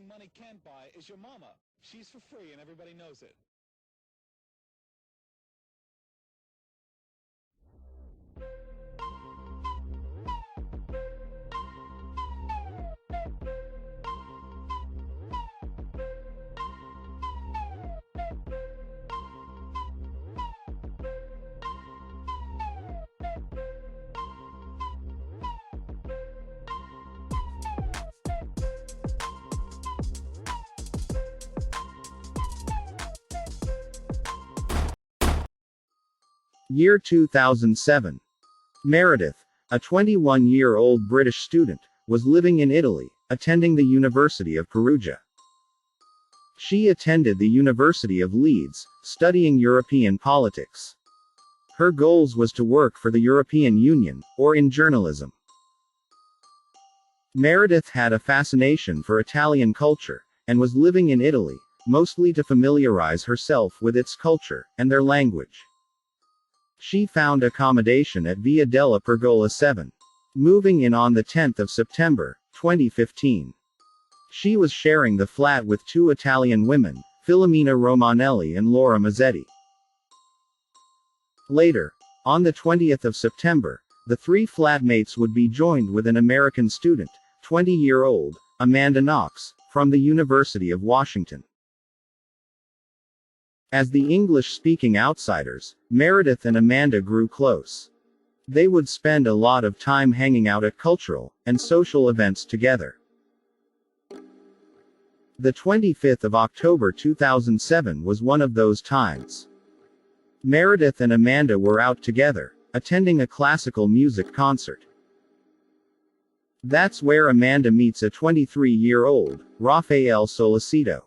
money can't buy is your mama. She's for free and everybody knows it. Year 2007. Meredith, a 21-year-old British student, was living in Italy, attending the University of Perugia. She attended the University of Leeds, studying European politics. Her goals was to work for the European Union, or in journalism. Meredith had a fascination for Italian culture, and was living in Italy, mostly to familiarize herself with its culture, and their language. She found accommodation at Via della Pergola 7. Moving in on the 10th of September, 2015. She was sharing the flat with two Italian women, Filomena Romanelli and Laura Mazzetti. Later, on the 20th of September, the three flatmates would be joined with an American student, 20-year-old, Amanda Knox, from the University of Washington. As the English-speaking outsiders, Meredith and Amanda grew close. They would spend a lot of time hanging out at cultural and social events together. The 25th of October 2007 was one of those times. Meredith and Amanda were out together, attending a classical music concert. That's where Amanda meets a 23-year-old, Rafael Solicito,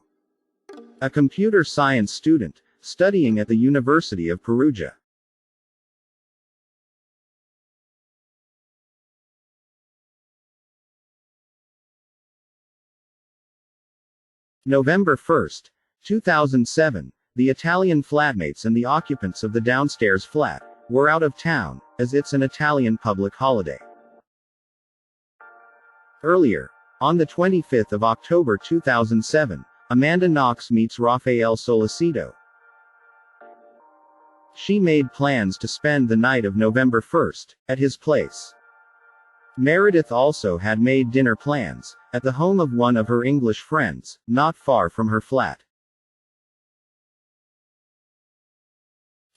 a computer science student, studying at the University of Perugia. November 1, 2007, the Italian flatmates and the occupants of the downstairs flat were out of town, as it's an Italian public holiday. Earlier, on the 25th of October 2007, Amanda Knox meets Rafael Solicito. She made plans to spend the night of November 1st, at his place. Meredith also had made dinner plans, at the home of one of her English friends, not far from her flat.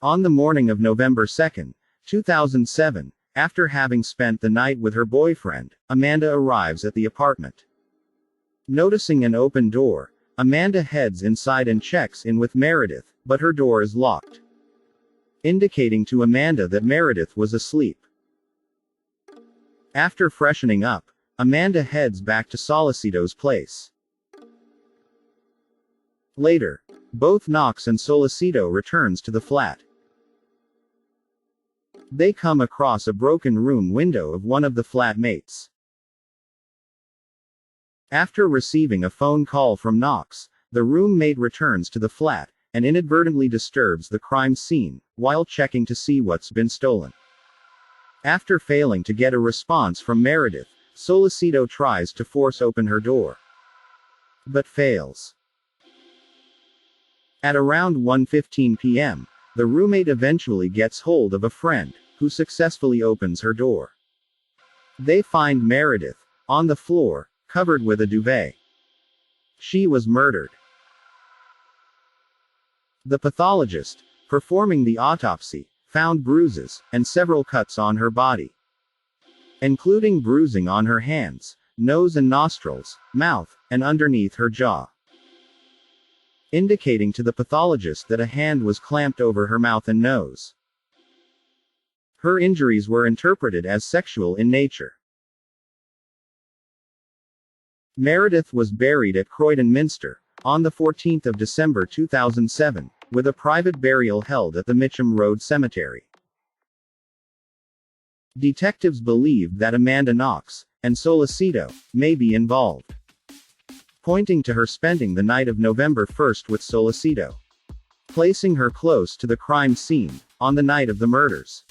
On the morning of November 2, 2007, after having spent the night with her boyfriend, Amanda arrives at the apartment. Noticing an open door, Amanda heads inside and checks in with Meredith, but her door is locked, indicating to Amanda that Meredith was asleep. After freshening up, Amanda heads back to Solicito's place. Later, both Knox and Solicito returns to the flat. They come across a broken room window of one of the flatmates. After receiving a phone call from Knox, the roommate returns to the flat, and inadvertently disturbs the crime scene, while checking to see what's been stolen. After failing to get a response from Meredith, Solicito tries to force open her door, but fails. At around 1:15 p.m., the roommate eventually gets hold of a friend, who successfully opens her door. They find Meredith on the floor, covered with a duvet. She was murdered. The pathologist, performing the autopsy, found bruises and several cuts on her body, including bruising on her hands, nose and nostrils, mouth, and underneath her jaw, indicating to the pathologist that a hand was clamped over her mouth and nose. Her injuries were interpreted as sexual in nature. Meredith was buried at Croydon Minster, on the 14th of December 2007, with a private burial held at the Mitcham Road Cemetery. Detectives believed that Amanda Knox and Solicito may be involved, pointing to her spending the night of November 1st with Solicito, placing her close to the crime scene on the night of the murders.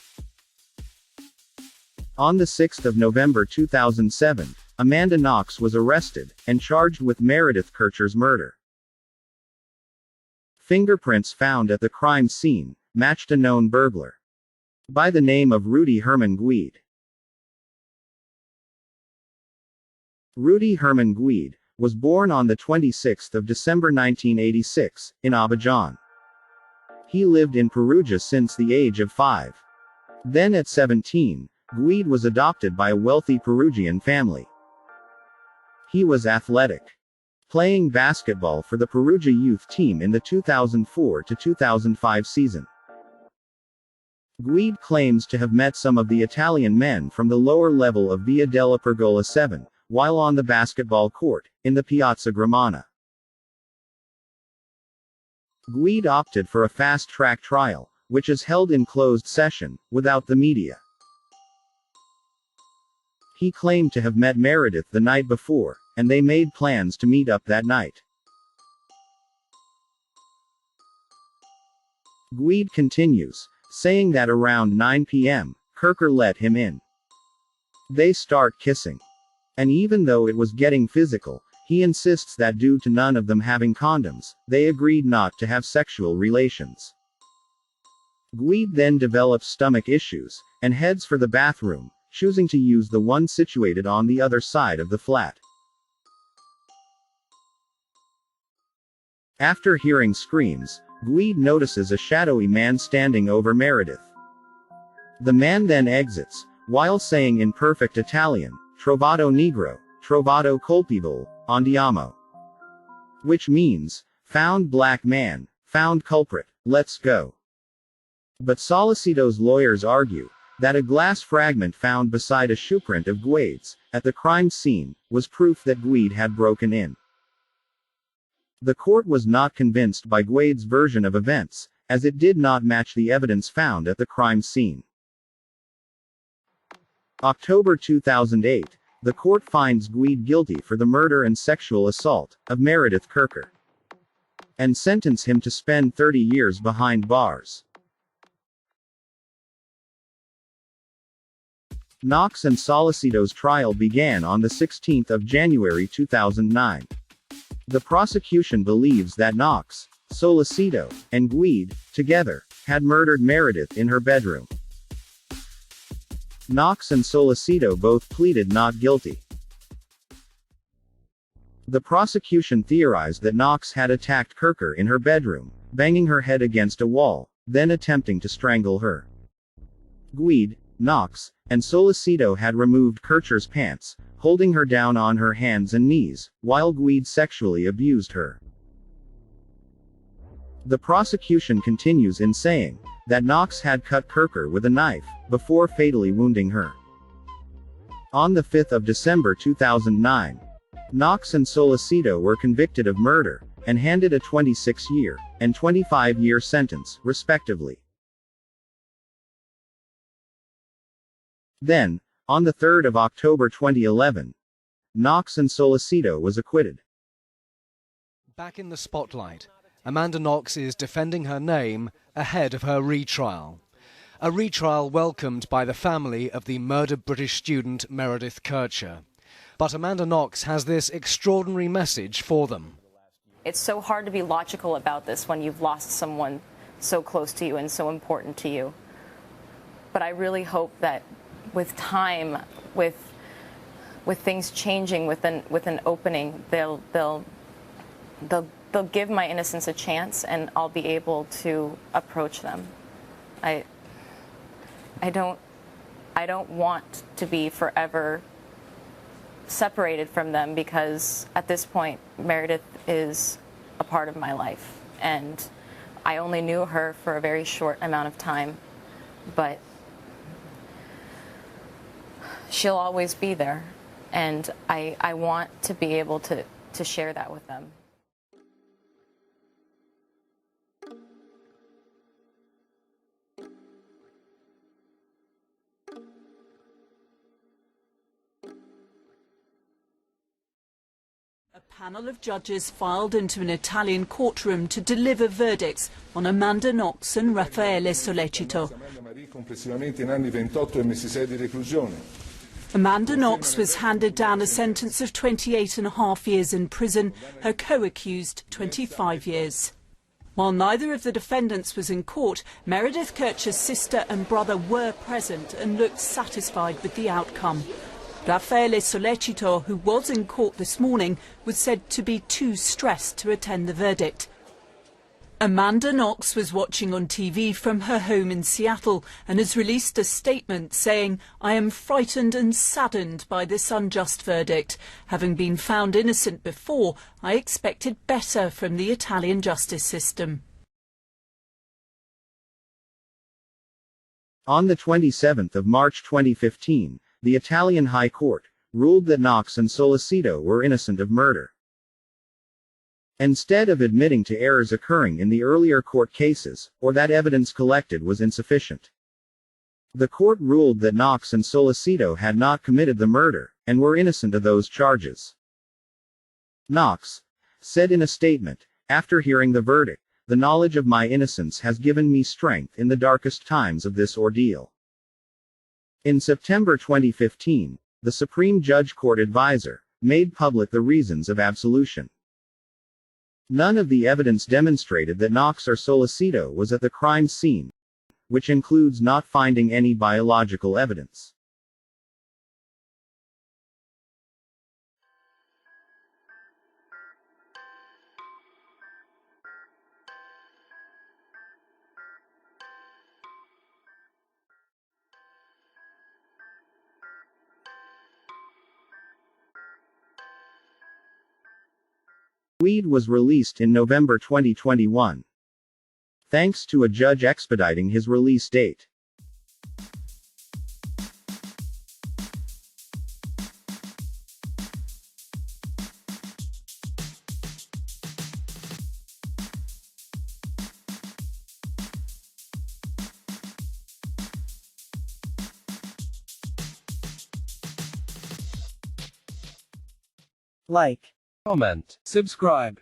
On the 6th of November 2007, Amanda Knox was arrested and charged with Meredith Kercher's murder. Fingerprints found at the crime scene matched a known burglar by the name of Rudy Herman Guide. Rudy Herman Guide was born on the 26th of December 1986, in Abidjan. He lived in Perugia since the age of 5. Then at 17, Guide was adopted by a wealthy Perugian family. He was athletic, playing basketball for the Perugia youth team in the 2004-2005 season. Guide claims to have met some of the Italian men from the lower level of Via della Pergola 7, while on the basketball court, in the Piazza Gramana. Guide opted for a fast-track trial, which is held in closed session, without the media. He claimed to have met Meredith the night before, and they made plans to meet up that night. Guide continues, saying that around 9 p.m., Kercher let him in. They start kissing. And even though it was getting physical, he insists that due to none of them having condoms, they agreed not to have sexual relations. Guide then develops stomach issues, and heads for the bathroom, choosing to use the one situated on the other side of the flat. After hearing screams, Guide notices a shadowy man standing over Meredith. The man then exits, while saying in perfect Italian, "Trovato negro, trovato colpevole, andiamo," which means, "Found black man, found culprit, let's go." But Solicito's lawyers argue that a glass fragment found beside a shoeprint of Guide's, at the crime scene, was proof that Guide had broken in. The court was not convinced by Guide's version of events, as it did not match the evidence found at the crime scene. October 2008, the court finds Guide guilty for the murder and sexual assault of Meredith Kercher, and sentence him to spend 30 years behind bars. Knox and Solicito's trial began on the 16th of January 2009. The prosecution believes that Knox, Solicito, and Guide, together, had murdered Meredith in her bedroom. Knox and Solicito both pleaded not guilty. The prosecution theorized that Knox had attacked Kercher in her bedroom, banging her head against a wall, then attempting to strangle her. Guide, Knox, and Solicito had removed Kercher's pants, holding her down on her hands and knees, while Guide sexually abused her. The prosecution continues in saying that Knox had cut Kercher with a knife, before fatally wounding her. On the 5th of December 2009, Knox and Solicito were convicted of murder, and handed a 26-year and 25-year sentence, respectively. Then, on the 3rd of October 2011, Knox and Solicito was acquitted. Back in the spotlight, Amanda Knox is defending her name ahead of her retrial. A retrial welcomed by the family of the murdered British student Meredith Kercher. But Amanda Knox has this extraordinary message for them. It's so hard to be logical about this when you've lost someone so close to you and so important to you. But I really hope that with time, with things changing, with an opening, they'll give my innocence a chance, and I'll be able to approach them. I don't want to be forever separated from them, because at this point Meredith is a part of my life, and I only knew her for a very short amount of time, but she'll always be there, and I want to be able to share that with them. A panel of judges filed into an Italian courtroom to deliver verdicts on Amanda Knox and Raffaele Sollecito. Amanda Knox was handed down a sentence of 28.5 years in prison, her co-accused 25 years. While neither of the defendants was in court, Meredith Kercher's sister and brother were present and looked satisfied with the outcome. Raffaele Sollecito, who was in court this morning, was said to be too stressed to attend the verdict. Amanda Knox was watching on TV from her home in Seattle and has released a statement saying, "I am frightened and saddened by this unjust verdict. Having been found innocent before, I expected better from the Italian justice system." On the 27th of March 2015, the Italian High Court ruled that Knox and Sollecito were innocent of murder. Instead of admitting to errors occurring in the earlier court cases, or that evidence collected was insufficient. The court ruled that Knox and Sollecito had not committed the murder, and were innocent of those charges. Knox said in a statement, "After hearing the verdict, the knowledge of my innocence has given me strength in the darkest times of this ordeal." In September 2015, the Supreme Judge Court advisor made public the reasons of absolution. None of the evidence demonstrated that Knox or Sollecito was at the crime scene, which includes not finding any biological evidence. Weed was released in November 2021. Thanks to a judge expediting his release date. Like, comment, subscribe.